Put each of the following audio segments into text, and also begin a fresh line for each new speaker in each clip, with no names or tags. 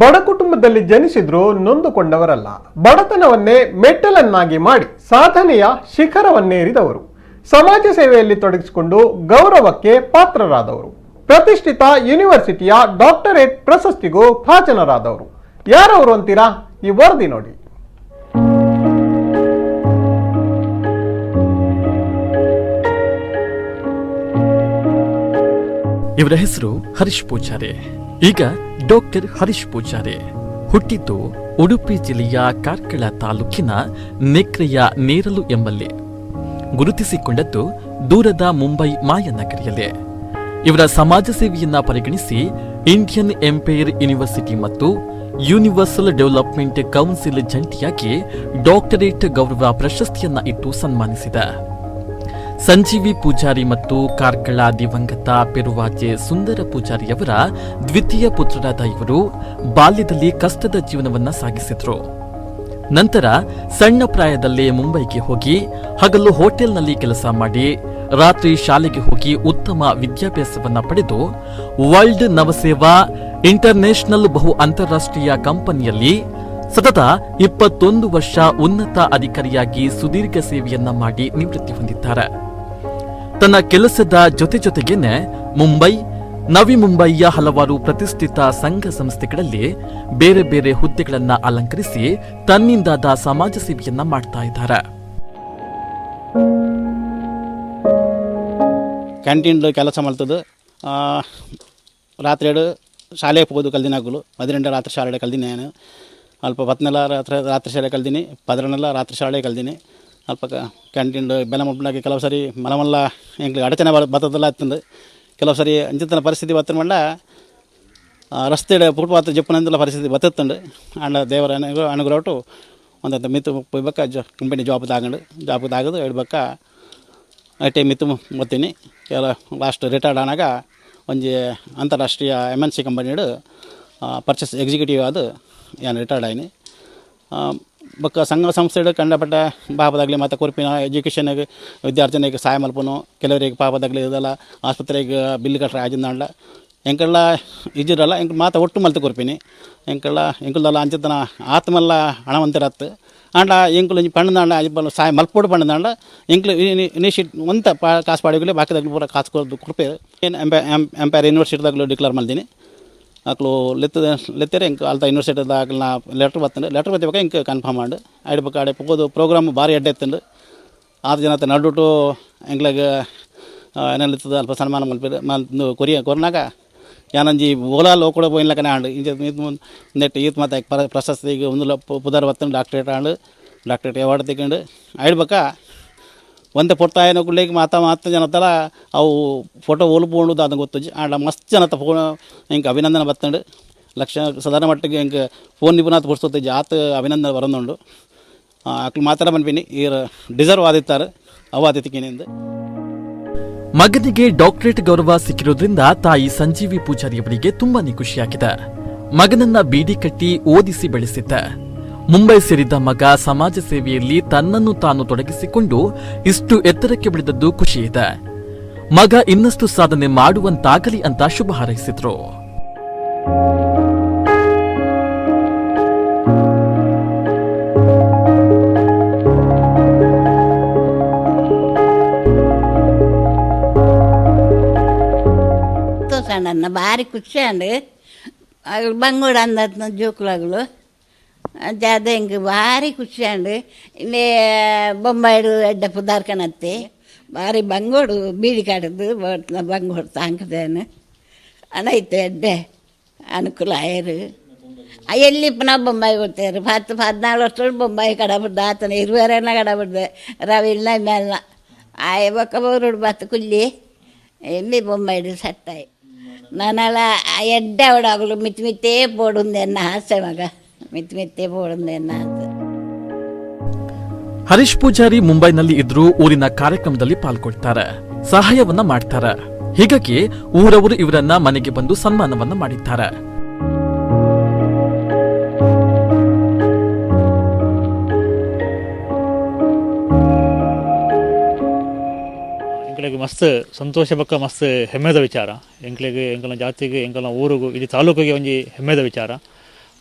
ಬಡ ಕುಟುಂಬದಲ್ಲಿ ಜನಿಸಿದ್ರು ನೊಂದುಕೊಂಡವರಲ್ಲ, ಬಡತನವನ್ನೇ ಮೆಟ್ಟಲನ್ನಾಗಿ ಮಾಡಿ ಸಾಧನೆಯ ಶಿಖರವನ್ನೇರಿದವರು, ಸಮಾಜ ಸೇವೆಯಲ್ಲಿ ತೊಡಗಿಸಿಕೊಂಡು ಗೌರವಕ್ಕೆ ಪಾತ್ರರಾದವರು, ಪ್ರತಿಷ್ಠಿತ ಯೂನಿವರ್ಸಿಟಿಯ ಡಾಕ್ಟರೇಟ್ ಪ್ರಶಸ್ತಿಗೂ ಭಾಜನರಾದವರು. ಯಾರವರು ಅಂತೀರಾ? ಈ ವರದಿ ನೋಡಿ.
ಇವರ ಹೆಸರು ಹರೀಶ್ ಪೂಜಾರಿ. ಈಗ ಡಾಕ್ಟರ್ ಹರೀಶ್ ಪೂಜಾರಿ ಹುಟ್ಟಿದ್ದು ಉಡುಪಿ ಜಿಲ್ಲೆಯ ಕಾರ್ಕಳ ತಾಲೂಕಿನ ನೆಕ್ರೆಯ ನೇರಲು ಎಂಬಲ್ಲಿ. ಗುರುತಿಸಿಕೊಂಡದ್ದು ದೂರದ ಮುಂಬೈ ಮಾಯನಗರಿಯಲ್ಲಿ. ಇವರ ಸಮಾಜ ಸೇವೆಯನ್ನ ಪರಿಗಣಿಸಿ ಇಂಡಿಯನ್ ಎಂಪೈರ್ ಯೂನಿವರ್ಸಿಟಿ ಮತ್ತು ಯೂನಿವರ್ಸಲ್ ಡೆವಲಪ್ಮೆಂಟ್ ಕೌನ್ಸಿಲ್ ಜಂಟಿಯಾಗಿ ಡಾಕ್ಟರೇಟ್ ಗೌರವ ಪ್ರಶಸ್ತಿಯನ್ನ ಇಟ್ಟು ಸನ್ಮಾನಿಸಿದೆ. ಸಂಜೀವಿ ಪೂಜಾರಿ ಮತ್ತು ಕಾರ್ಕಳ ದಿವಂಗತ ಪೆರುವಾಚೆ ಸುಂದರ ಪೂಜಾರಿಯವರ ದ್ವಿತೀಯ ಪುತ್ರರಾದ ಇವರು ಬಾಲ್ಯದಲ್ಲಿ ಕಷ್ಟದ ಜೀವನವನ್ನ ಸಾಗಿಸಿದ್ರು. ನಂತರ ಸಣ್ಣ ಪ್ರಾಯದಲ್ಲೇ ಮುಂಬೈಗೆ ಹೋಗಿ ಹಗಲು ಹೋಟೆಲ್ನಲ್ಲಿ ಕೆಲಸ ಮಾಡಿ ರಾತ್ರಿ ಶಾಲೆಗೆ ಹೋಗಿ ಉತ್ತಮ ವಿದ್ಯಾಭ್ಯಾಸವನ್ನ ಪಡೆದು ವರ್ಲ್ಡ್ ನವಸೇವಾ ಇಂಟರ್ನ್ಯಾಷನಲ್ ಬಹು ಅಂತಾರಾಷ್ಟ್ರೀಯ ಕಂಪನಿಯಲ್ಲಿ ಸತತ 21 ವರ್ಷ ಉನ್ನತ ಅಧಿಕಾರಿಯಾಗಿ ಸುದೀರ್ಘ ಸೇವೆಯನ್ನ ಮಾಡಿ ನಿವೃತ್ತಿ ಹೊಂದಿದ್ದಾರೆ. ತನ್ನ ಕೆಲಸದ ಜೊತೆಗೇನೆ ಮುಂಬೈ, ನವಿ ಮುಂಬಯಿಯ ಹಲವಾರು ಪ್ರತಿಷ್ಠಿತ ಸಂಘ ಸಂಸ್ಥೆಗಳಲ್ಲಿ ಬೇರೆ ಬೇರೆ ಹುದ್ದೆಗಳನ್ನ ಅಲಂಕರಿಸಿ ತನ್ನಿಂದಾದ ಸಮಾಜ ಸೇವೆಯನ್ನ ಮಾಡ್ತಾ ಇದ್ದಾರೆ.
ಕ್ಯಾಂಟೀನ್ ಕೆಲಸ ಮಾಡ್ತದ್ದು. ರಾತ್ರಿ ಶಾಲೆಗೆ ಹೋಗೋದು ಕಲ್ದಿನಾಗಲು 12 ರಾತ್ರಿ ಶಾಲೆ ಕಲ್ದಿನಿ. ನಾನು ಅಲ್ಪ 10 ರಾತ್ರಿ ಶಾಲೆ ಕಲ್ದಿನಿ, 10 ರಾತ್ರಿ ಶಾಲೆ ಕಲ್ದಿನಿ. ಅಲ್ಪ ಕ್ಯಾಂಟೀನ್ ಬೆಲೆ ಮುಬ್ಬನಾಗಿ ಕೆಲವು ಸರಿ ಮಲಮಲ್ಲ ಎಂಗ್ಲಿಗೆ ಅಡಚಣೆ ಬರ್ತದಲ್ಲ ಹತ್ತಂದು ಕೆಲವು ಸರಿ ಅಂಚಿತನ ಪರಿಸ್ಥಿತಿ ಬತ್ತನ ಮಂಡ ರಸ್ತೆ ಫುಟ್ಪಾತ್ ಜಪ್ಪನಂದೆಲ್ಲ ಪರಿಸ್ಥಿತಿ ಬತ್ತುತ್ತಂಡು. ಅಂಡ ದೇವರ ಅನುಗ್ರಹಟ್ಟು ಒಂದಂತ ಮಿತ್ತು ಹೋಗ್ಬೇಕ ಕಂಪನಿ ಜಾಬ್ ತಾಗದು ಹೇಳ್ಬೇಕ ಐಟೆ ಮಿತ್ತು ಬರ್ತೀನಿ. ಕೆಲ ಲಾಸ್ಟ್ ರಿಟೈರ್ಡ್ ಆನಾಗ ಒಂಜಿ ಅಂತಾರಾಷ್ಟ್ರೀಯ MNC ಕಂಪನಿಡು ಪರ್ಚೇಸ್ ಎಕ್ಸಿಕ್ಯೂಟಿವ್ ಅದು ಏನು ರಿಟೈರ್ಡ್ ಆಯ್ನಿ. ಬೊಕ್ಕ ಸಂಘ ಸಂಸ್ಥೆಗಳು ಕಂಡಪಟ್ಟ ಪಾಪದಾಗಲಿ ಮತ್ತು ಕೊರ್ಪಿನ ಎಜುಕೇಷನ್ಗೆ ವಿದ್ಯಾರ್ಥಿನಿಗೆ ಸಹಾಯ ಮಲ್ಪನು, ಕೆಲವರಿಗೆ ಪಾಪದಾಗಲಿ ಇದೆಲ್ಲ ಆಸ್ಪತ್ರೆಗೆ ಬಿಲ್ ಕಟ್ರೆ ಆಗಿಂದ ಎಂಕಲ್ಲ ಇಜಿರಲ್ಲ ಎಂಕ್ ಮಾತ ಒಟ್ಟು ಮಲ್ತು ಕೊರ್ಪಿನಿ. ಎಂಕಲ್ದಲ್ಲ ಅಂಚತನ ಆತ್ಮಲ್ಲ ಹಣವಂತಿರತ್ತು ಅಂಡ ಎಂಕುಲು ಪಣ್ಣದಾಂಡ ಅಜಿಬಲ್ಲ ಸಹಾಯ ಮಲ್ಪೋಡು ಪಣ್ಣದಾಂಡ ಎಂಕ್ಲು ಇನಿಷಿಯೇಟ್ ಒಂತ ಕಾಸು ಪಾಡಿಗಲಿ ಬಾಕಿದಾಗಲಿ ಪೂರ ಕಾಸು ಕೊಡ್ಪೇರು. ಏನು ಎಂಪೈರ್ ಯೂನಿವರ್ಸಿಟಿದಾಗಲೂ ಡಿಕ್ಲೇರ್ ಮಾಡ್ತೀನಿ. ಅಕ್ಲು ಲೆತ್ತರೆ ಇಂಕ ಅಲ್ತ ಯೂನಿವರ್ಸಿಟಿದಾಗ ನಾ ಲೆಟ್ರ್ ಬರ್ತಬೇಕು ಇಂಕ ಕನ್ಫರ್ಮ್ ಮಾಡಿ ಆಡ್ಬೇಕು. ಆಡೆ ಹೋಗೋದು ಪ್ರೋಗ್ರಾಮ್ ಭಾರಿ ಅಡ್ಡ ಎತ್ತಂಡು 6 ಜನ ನಡುಟು ಎಂಗ್ಲಾಗ ಏನೆಲ್ಲತ್ತದ ಅಲ್ಪ ಸನ್ಮಾನ ಮಲ್ಪೇರು ಮಲ್ತು ಕೊರಿನಾಗ ಯಾನಂಜಿ ಓಲಾಲ್ ಹೋಗ್ಕೊಡ ಹೋಯ್ಲಕನೇ ಆಂಡು ನೆಟ್ ಈತ್ ಮತ್ತು ಪ್ರಶಸ್ತಿಗೆ ಒಂದು ಪುದರ್ ಬತ್ತಂಡು ಡಾಕ್ಟರೇಟ್ ಆಂಡು ಡಾಕ್ಟರೇಟ್ ಅವಾರ್ಡ್ ತೆಗೊಂಡು ಆಡ್ಬೇಕಾ. ಒಂದೇ ಪೊಟ್ಟಾಯನ ಗುಳ್ಳಿಗೆ ಮಾತು ಜನತಲ ಅವು ಫೋಟೋ ಓಲ್ಪೋಣು ಅದನ್ನು ಗೊತ್ತಜ್ಜಿ ಆಂಡ ಮಸ್ತ್ ಜನತ ಫೋನ್ ಇಂಕ ಅಭಿನಂದನೆ ಬತ್ತಂಡು ಲಕ್ಷ ಸಾಧಾರಣ ಮಟ್ಟಿಗೆ ಇಂಕ ಫೋನ್ ನಿಪುಣಾತ್ ಪುಡ್ಸೋತಜ್ಜಿ ಆತ ಅಭಿನಂದನೆ ಬರೋದುಂಡು. ಅಕ್ಲು ಮಾತಾಡ ಬಂದ್ಬಿನಿ ಈರ ಡಿಸರ್ವ್ ಆದಿತ್ತಾರೆ ಅವಾದಿತಿಕಿನಿಂದ.
ಮಗನಿಗೆ ಡಾಕ್ಟರೇಟ್ ಗೌರವ ಸಿಕ್ಕಿರೋದ್ರಿಂದ ತಾಯಿ ಸಂಜೀವಿ ಪೂಜಾರಿಯವರಿಗೆ ತುಂಬಾನೇ ಖುಷಿಯಾಗಿದೆ. ಮಗನನ್ನ ಬೀಡಿ ಕಟ್ಟಿ ಓದಿಸಿ ಬೆಳೆಸಿದ್ದ. ಮುಂಬೈ ಸೇರಿದ ಮಗ ಸಮಾಜ ಸೇವೆಯಲ್ಲಿ ತನ್ನನ್ನು ತಾನು ತೊಡಗಿಸಿಕೊಂಡು ಇಷ್ಟು ಎತ್ತರಕ್ಕೆ ಬೆಳೆದದ್ದು ಖುಷಿ ಇದೆ. ಮಗ ಇನ್ನಷ್ಟು ಸಾಧನೆ ಮಾಡುವಂತಾಗಲಿ ಅಂತ ಶುಭ ಹಾರೈಸಿದ್ರು.
ನನ್ನ ಭಾರಿ ಖುಷಿ ಅಂಡು ಬಂಗೋಡು ಅಂದ ಜೋಕುಲಾಗಲು ಅದೇ ಹಿಂಗೆ ಭಾರಿ ಖುಷಿ ಅಂಡು ಇಲ್ಲಿ ಬೊಂಬಾಯಿಡು ಎಡ್ಡ ಪುದಾರ್ಕನತ್ತೆ ಭಾರಿ ಬಂಗೋಡು ಬೀಡಿ ಕಾಡದು ಬಂಗೋಡು ತಾಂಕದೇನು ಅನೈತೆ ಎಡ್ಡೆ ಅನುಕೂಲ ಆಯರು ಎಲ್ಲಿ ನಾವು ಬೊಂಬಾಯಿ ಕೊಡ್ತೇವೆ 10-14 ವರ್ಷ ಬೊಂಬಾಯಿ ಕಡಬಿಡ್ದು ಆತನ 20 ಕಡಬಿಡ್ದು ರವಿ ಇಲ್ಲ ಮೇಲ ಆಯ ಬೊಕ್ಕ ಬೋರುಡು ಬತ್ತು ಕುಲ್ಲಿ ಎಲ್ಲಿ ಬೊಂಬಾಯಿಡು ಸಟ್ಟಾಯಿ ನಾನೆಲ್ಲ ಎಡ್ಡೆ ಅವಡಾಗಲು ಮಿತ್ತೇ ಪೋಡುಂದೆನ್ನ ಆಸೆ ಮಗ ಮಿತ್ತೇ ಪೋಡುಂದೆನ್ನ ಅಂತ.
ಹರೀಶ್ ಪೂಜಾರಿ ಮುಂಬೈನಲ್ಲಿ ಇದ್ರೂ ಊರಿನ ಕಾರ್ಯಕ್ರಮದಲ್ಲಿ ಪಾಲ್ಗೊಳ್ತಾರೆ, ಸಹಾಯವನ್ನ ಮಾಡ್ತಾರೆ. ಹೀಗಾಗಿ ಊರವರು ಇವರನ್ನ ಮನೆಗೆ ಬಂದು ಸನ್ಮಾನವನ್ನ ಮಾಡಿದ್ದಾರೆ.
ಎಂಕ್ಲೆಗೆ ಮಸ್ತ್ ಸಂತೋಷ ಬಕ್ಕ ಮಸ್ತ್ ಹೆಮ್ಮೆದ ವಿಚಾರ. ಎಂಕ್ಲೆಗೆ ಎಂಕಲ್ನ ಜಾತಿಗೆ ಎಂಕಲ್ನ ಊರಿಗೂ ಇಡೀ ತಾಲೂಕಿಗೆ ಒಂಜಿ ಹೆಮ್ಮೆದ ವಿಚಾರ.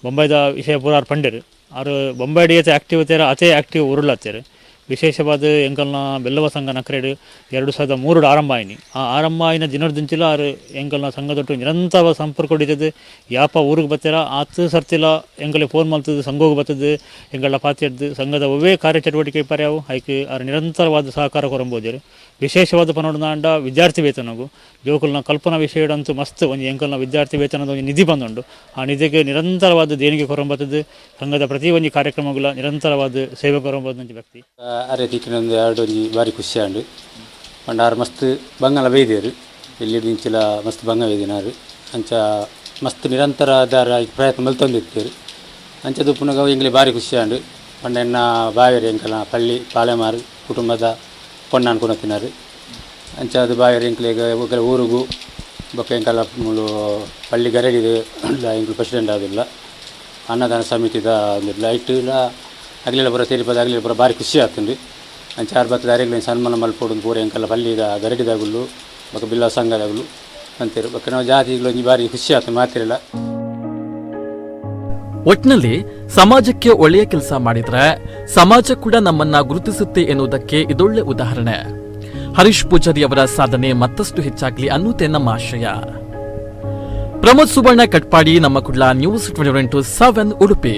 ಬೊಂಬೈದ ವಿಷಯ ಪೂರ ಪಂಡರು ಆರು ಬೊಂಬೈಡಿ ಆಕ್ಟಿವ್ ಇರ್ತಾರೆ ಅತೇ ಆಕ್ಟಿವ್ ಉರುಳತ್ತಾರೆ ವಿಶೇಷವಾದ ಎಂಕಲ್ನ ಬೆಲ್ಲವ ಸಂಘ ನಕ್ರೇಡು 2003 ಆರಂಭ ಆಯ್ನಿ ಆ ಆರಂಭ ಆಯ್ನ ದಿನದಿಂಚಿಲ ಆರು ಎಂಕಲ್ನ ಸಂಘದೊಟ್ಟು ನಿರಂತರ ಸಂಪರ್ಕ ಹೊಡಿತದೆ ಯಾಪ ಊರಿಗೆ ಬರ್ತಾರ ಆತು ಸರ್ತಿಲ್ಲ ಎಂಕಲೆ ಫೋನ್ ಮಾಡ್ತದೆ ಸಂಘೋಗಿ ಬರ್ತದೆ ಎಂಗಳ ಪಾತಿಡ್ದು ಸಂಘದ ಒವೇ ಕಾರ್ಯಚಟುವಟಿಕೆ ಪರ್ಯಾವು ಐಕೆ ಆರು ನಿರಂತರವಾದ ಸಹಕಾರ ಕೊರಂಬೋದಿರು ವಿಶೇಷವಾದ ಪನೋಡನಾಂಡ ವಿದ್ಯಾರ್ಥಿ ವೇತನಗೂ ಜೋಕುಲ್ನ ಕಲ್ಪನಾ ವಿಷಯಡಂತೂ ಮಸ್ತ್ ಒಂದು ಎಂಕಲ್ನ ವಿದ್ಯಾರ್ಥಿ ವೇತನದ ಒಂದು ನಿಧಿ ಬಂದುಂಡು ಆ ನಿಧಿಗೆ ನಿರಂತರವಾದ ದೇಣಿಗೆ ಕೊರಂಬತ್ತದು ಸಂಘದ ಪ್ರತಿ ಒಂದು ಕಾರ್ಯಕ್ರಮಗಳ ನಿರಂತರವಾದ ಸೇವೆ ಕೊರಂಬೋದಂತ ವ್ಯಕ್ತಿ
ಅರೆ ತಿಕ್ಕಿನೊಂದು ಎರಡು ಒಂಜಿ ಭಾರಿ ಖುಷಿ ಆಂಡು ಪಂಡಾರು ಮಸ್ತ್ ಬಂಗಲ ಬೇಯ್ದೇರು ಇಲ್ಲಿ ದಿಂಚಿಲ ಮಸ್ತ್ ಬಂಗ ಬೇಯ್ದಿನಾರು ಅಂಚ ಮಸ್ತ್ ನಿರಂತರ ದಾರ ಪ್ರಯತ್ನ ಮಲ್ತೊಂದಿತ್ತೇರು ಅಂಚದು ಪುನಗ ಎಂಗ್ಲಿ ಭಾರಿ ಖುಷಿ ಆಂಡು ಪಂಡ ಎನ್ನ ಬಾವೇರಿ ಎಂಕಲ ಪಳ್ಳಿ ಪಾಲೆಮಾರು ಕುಟುಂಬದ ಪೊಣ್ಣಾನ್ ಕುಣತಿನಾರು ಅಂಚ ಅದು ಬಾವೇರಿ ಎಂಕ್ಲೆಗ ಊರಿಗೂ ಬೊಕ್ಕ ಎಂಕಲ ಮುಳು ಪಳ್ಳಿ ಗರಡಿದು ಎಂಕ್ಲು ಪ್ರೆಸಿಡೆಂಟ್ ಆದಿಲ್ಲ ಅನ್ನದಾನ ಸಮಿತಿದ ಒಂದು ಲೈಟ್ ಇಲ್ಲ ಆಗಲಿಲ್ಲ ಪೂರ ಸೇರಿಪದ ಆಗಲಿಲ್ಲ ಪೂರ ಭಾರಿ ಖುಷಿ ಆಗ್ತುಂಡು ಅಂಚ ಆರು ಬತ್ತದ ಅರೆಗ್ಲಿನ ಸನ್ಮಾನ ಮಲ್ಪೋಡು ಪೂರ ಎಂಕಲ್ಲ ಪಲ್ಲಿದ ಗರಡಿದಾಗಲು ಬೊಕ್ಕ ಬಿಲ್ಲ ಸಂಘದಾಗಲು ಅಂತೀರು ಬೊಕ್ಕ ನಾವು ಜಾತಿಗಳು ಒಂಜಿ ಭಾರಿ ಖುಷಿ ಆಗ್ತದೆ ಮಾತಿರಲ್ಲ
ಒಟ್ನಲ್ಲಿ ಸಮಾಜಕ್ಕೆ ಒಳ್ಳೆಯ ಕೆಲಸ ಮಾಡಿದ್ರೆ ಸಮಾಜ ಕೂಡ ನಮ್ಮನ್ನ ಗುರುತಿಸುತ್ತೆ ಎನ್ನುವುದಕ್ಕೆ ಇದೊಳ್ಳೆ ಉದಾಹರಣೆ. ಹರೀಶ್ ಪೂಜಾರಿ ಅವರ ಸಾಧನೆ ಮತ್ತಷ್ಟು ಹೆಚ್ಚಾಗ್ಲಿ ಅನ್ನುತ್ತೆ ನಮ್ಮ ಆಶಯ. ಪ್ರಮೋದ್ ಸುವರ್ಣ ಕಟ್ಪಾಡಿ, ನಮ್ಮ ಕುಡ್ಲ ನ್ಯೂಸ್ 24/7 ಉಡುಪಿ.